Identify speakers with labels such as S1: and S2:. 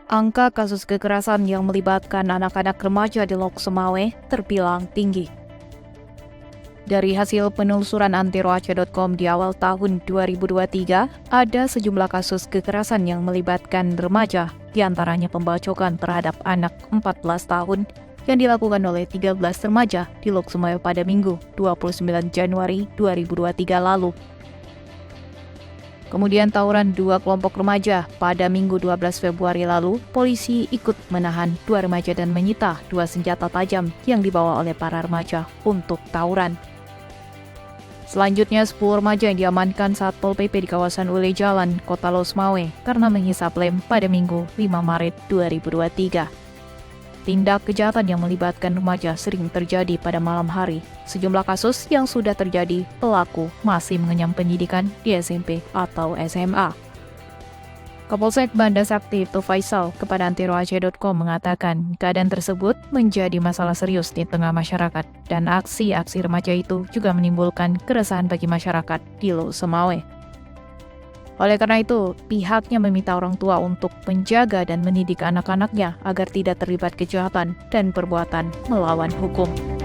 S1: Angka kasus kekerasan yang melibatkan anak-anak remaja di Lok Sumawe terbilang tinggi. Dari hasil penelusuran antiroaca.com di awal tahun 2023, ada sejumlah kasus kekerasan yang melibatkan remaja, diantaranya pembacokan terhadap anak 14 tahun yang dilakukan oleh 13 remaja di Lok Sumawe pada Minggu 29 Januari 2023 lalu. Kemudian tawuran 2 kelompok remaja pada Minggu 12 Februari lalu, polisi ikut menahan 2 remaja dan menyita 2 senjata tajam yang dibawa oleh para remaja untuk tawuran. Selanjutnya 10 remaja yang diamankan Satpol PP di kawasan Ule Jalan, Kota Lok Sumawe karena menghisap lem pada Minggu 5 Maret 2023. Tindak kejahatan yang melibatkan remaja sering terjadi pada malam hari. Sejumlah kasus yang sudah terjadi, pelaku masih mengenyam pendidikan di SMP atau SMA. Kapolsek Banda Sakti Ibtu Faisal kepada antiroaca.com mengatakan keadaan tersebut menjadi masalah serius di tengah masyarakat dan aksi-aksi remaja itu juga menimbulkan keresahan bagi masyarakat di Lok Sumawe. Oleh karena itu, pihaknya meminta orang tua untuk menjaga dan mendidik anak-anaknya agar tidak terlibat kejahatan dan perbuatan melawan hukum.